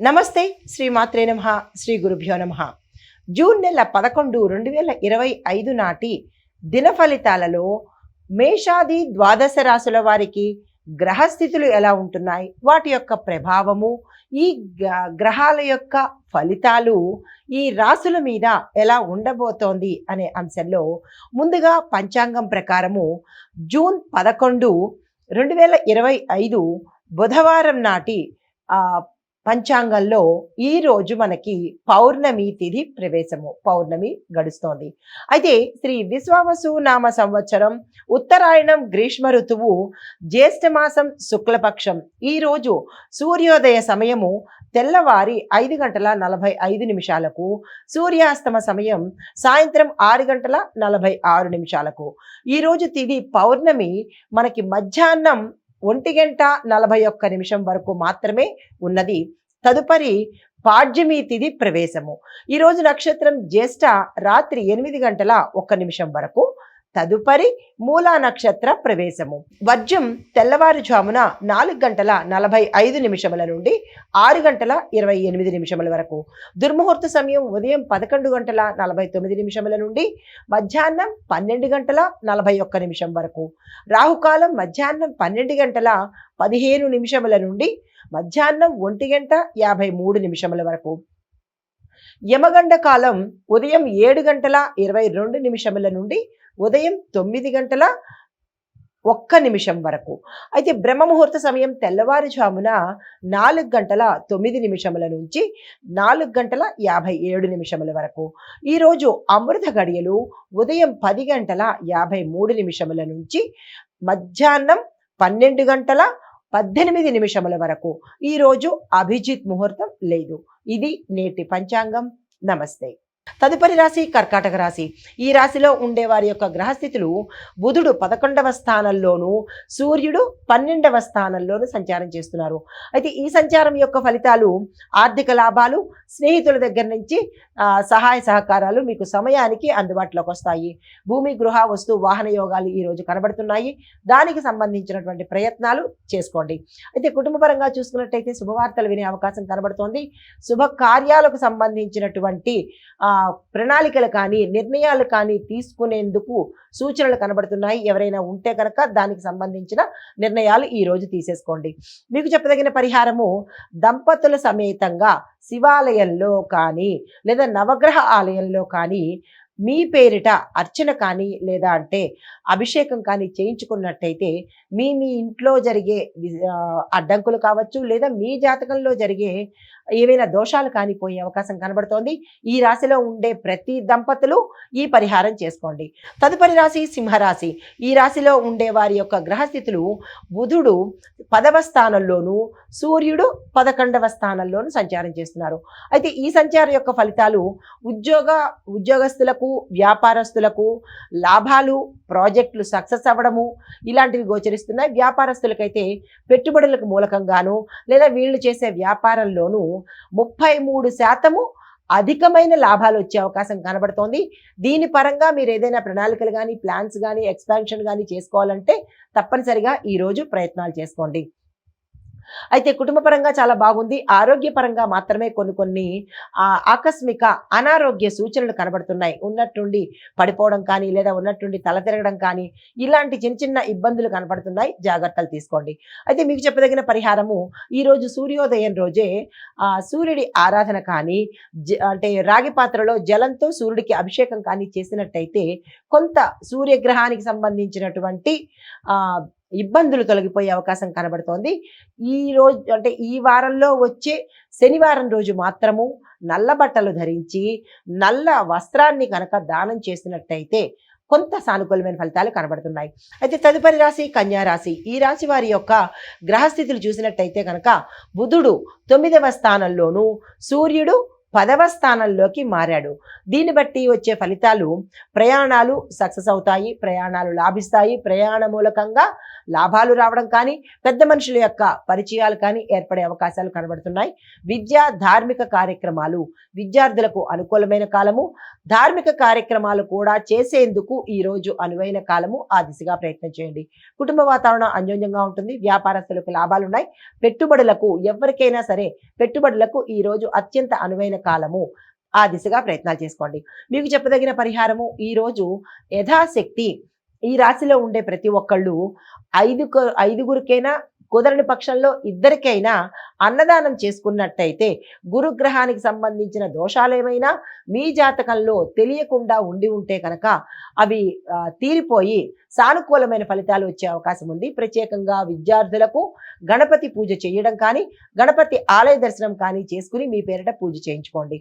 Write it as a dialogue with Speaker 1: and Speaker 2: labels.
Speaker 1: నమస్తే శ్రీ మాత్రే నమః శ్రీ గురుభ్యో నమః. జూన్ నెల 11 2025 నాటి దిన ఫలితాలలో మేషాది ద్వాదశ రాశుల వారికి గ్రహస్థితులు ఎలా ఉంటున్నాయి, వాటి యొక్క ప్రభావము, ఈ గ్రహాల యొక్క ఫలితాలు ఈ రాశుల మీద ఎలా ఉండబోతోంది అనే అంశంలో ముందుగా పంచాంగం ప్రకారము జూన్ 11 2025 బుధవారం నాటి పంచాంగంలో ఈ రోజు మనకి పౌర్ణమి తిథి ప్రవేశము, పౌర్ణమి గడుస్తోంది. అయితే శ్రీ విశ్వావసు నామ సంవత్సరం ఉత్తరాయణం గ్రీష్మ ఋతువు జ్యేష్ఠమాసం శుక్లపక్షం. ఈ రోజు సూర్యోదయ సమయము తెల్లవారి 5:45 సూర్యాస్తమ సమయం సాయంత్రం 6:46. ఈరోజు తిథి పౌర్ణమి మనకి మధ్యాహ్నం 1:41 వరకు మాత్రమే ఉన్నది. తదుపరి పాడ్యమి తిథి ప్రవేశము. ఈరోజు నక్షత్రం జ్యేష్ఠ రాత్రి 8:01 వరకు, తదుపరి మూలా నక్షత్ర ప్రవేశము. వర్జం తెల్లవారుజామున 4:45 నుండి 6:28 వరకు. దుర్ముహూర్త సమయం ఉదయం 11:49 నుండి మధ్యాహ్నం 12:41 వరకు. రాహుకాలం మధ్యాహ్నం 12:15 నుండి మధ్యాహ్నం 1:53 వరకు. యమగండ కాలం ఉదయం 7:22 నుండి ఉదయం 9:01 వరకు. అయితే బ్రహ్మముహూర్త సమయం తెల్లవారుజామున 4:09 నుంచి 4:57 వరకు. ఈరోజు అమృత గడియలు ఉదయం 10:53 నుంచి మధ్యాహ్నం 12:18 వరకు. ఈరోజు అభిజిత్ ముహూర్తం లేదు. ఇది నేటి పంచాంగం. నమస్తే. తదుపరి రాశి కర్కాటక రాశి. ఈ రాశిలో ఉండే వారి యొక్క గ్రహస్థితులు బుధుడు 11వ స్థానంలోను, సూర్యుడు 12వ స్థానంలోను సంచారం చేస్తున్నారు. అయితే ఈ సంచారం యొక్క ఫలితాలు ఆర్థిక లాభాలు, స్నేహితుల దగ్గర నుంచి సహాయ సహకారాలు మీకు సమయానికి అందుబాటులోకి వస్తాయి. భూమి గృహ వస్తు వాహన యోగాలు ఈరోజు కనబడుతున్నాయి. దానికి సంబంధించినటువంటి ప్రయత్నాలు చేసుకోండి. అయితే కుటుంబపరంగా చూసుకున్నట్టయితే శుభవార్తలు వినే అవకాశం కనబడుతోంది. శుభ కార్యాలకు సంబంధించినటువంటి ప్రణాళికలు కానీ నిర్ణయాలు కానీ తీసుకునేందుకు సూచనలు కనబడుతున్నాయి. ఎవరైనా ఉంటే కనుక దానికి సంబంధించిన నిర్ణయాలు ఈ రోజు తీసేసుకోండి. మీకు చెప్పదగిన పరిహారము దంపతుల సమేతంగా శివాలయంలో కానీ లేదా నవగ్రహ ఆలయంలో కానీ మీ పేరిట అర్చన కానీ లేదా అంటే అభిషేకం కానీ చేయించుకున్నట్టయితే మీ ఇంట్లో జరిగే అడ్డంకులు కావచ్చు, లేదా మీ జాతకంలో జరిగే ఏవైనా దోషాలు కానీ పోయే అవకాశం కనబడుతోంది. ఈ రాశిలో ఉండే ప్రతి దంపతులు ఈ పరిహారం చేసుకోండి. తదుపరి రాశి సింహరాశి. ఈ రాశిలో ఉండే వారి యొక్క గ్రహస్థితులు బుధుడు 10వ స్థానంలోను, సూర్యుడు 11వ స్థానంలోను సంచారం చేస్తున్నారు. అయితే ఈ సంచారం యొక్క ఫలితాలు ఉద్యోగస్తులకు, వ్యాపారస్తులకు లాభాలు, ప్రాజెక్టులు సక్సెస్ అవ్వడము ఇలాంటివి గోచరిస్తున్నాయి. వ్యాపారస్తులకైతే పెట్టుబడులకు మూలకంగాను లేదా వీళ్ళు చేసే వ్యాపారంలోనూ 33% అధికమైన లాభాలు వచ్చే అవకాశం కనబడుతోంది. దీని పరంగా మీరు ఏదైనా ప్రణాళికలు కానీ, ప్లాన్స్ కానీ, ఎక్స్పాన్షన్ కానీ చేసుకోవాలంటే తప్పనిసరిగా ఈరోజు ప్రయత్నాలు చేసుకోండి. అయితే కుటుంబపరంగా చాలా బాగుంది. ఆరోగ్యపరంగా మాత్రమే కొన్ని ఆకస్మిక అనారోగ్య సూచనలు కనబడుతున్నాయి. ఉన్నట్టుండి పడిపోవడం కానీ లేదా ఉన్నట్టుండి తల తిరగడం కానీ ఇలాంటి చిన్న ఇబ్బందులు కనబడుతున్నాయి. జాగ్రత్తలు తీసుకోండి. అయితే మీకు చెప్పదగిన పరిహారము ఈరోజు సూర్యోదయం రోజే సూర్యుడి ఆరాధన కానీ అంటే రాగి పాత్రలో జలంతో సూర్యుడికి అభిషేకం కానీ చేసినట్టయితే కొంత సూర్యగ్రహానికి సంబంధించినటువంటి ఇబ్బందులు తొలగిపోయే అవకాశం కనబడుతోంది. ఈ రోజు అంటే ఈ వారంలో వచ్చే శనివారం రోజు మాత్రము నల్ల బట్టలు ధరించి నల్ల వస్త్రాన్ని కనుక దానం చేసినట్టయితే కొంత సానుకూలమైన ఫలితాలు కనబడుతున్నాయి. అయితే తదుపరి రాశి కన్యా రాశి. ఈ రాశి వారి యొక్క గ్రహస్థితులు చూసినట్టయితే కనుక బుధుడు 9వ స్థానంలోను, సూర్యుడు 10వ స్థానంలోకి మారాడు. దీన్ని బట్టి వచ్చే ఫలితాలు ప్రయాణాలు సక్సెస్ అవుతాయి, ప్రయాణాలు లాభిస్తాయి, ప్రయాణ మూలకంగా లాభాలు రావడం కానీ పెద్ద మనుషుల యొక్క పరిచయాలు కానీ ఏర్పడే అవకాశాలు కనబడుతున్నాయి. విద్యా ధార్మిక కార్యక్రమాలు విద్యార్థులకు అనుకూలమైన కాలము. ధార్మిక కార్యక్రమాలు కూడా చేసేందుకు ఈ రోజు అనువైన కాలము. ఆ దిశగా ప్రయత్నం చేయండి. కుటుంబ వాతావరణం అన్యోన్యంగా ఉంటుంది. వ్యాపారస్తులకు లాభాలు ఉన్నాయి. పెట్టుబడులకు ఎవరికైనా సరే పెట్టుబడులకు ఈ రోజు అత్యంత అనువైన కాలము. ఆ దిశగా ప్రయత్నాలు చేసుకోండి. మీకు చెప్పదగిన పరిహారము ఈ రోజు యథాశక్తి ఈ రాశిలో ఉండే ప్రతి ఒక్కళ్ళు ఐదుగురికైనా కుదరని పక్షంలో ఇద్దరికైనా అన్నదానం చేసుకున్నట్టయితే గురుగ్రహానికి సంబంధించిన దోషాలు ఏమైనా మీ జాతకంలో తెలియకుండా ఉండి ఉంటే కనుక అవి తీరిపోయి సానుకూలమైన ఫలితాలు వచ్చే అవకాశం ఉంది. ప్రత్యేకంగా విద్యార్థులకు గణపతి పూజ చేయడం కానీ గణపతి ఆలయ దర్శనం కానీ చేసుకుని మీ పేరిట పూజ చేయించుకోండి.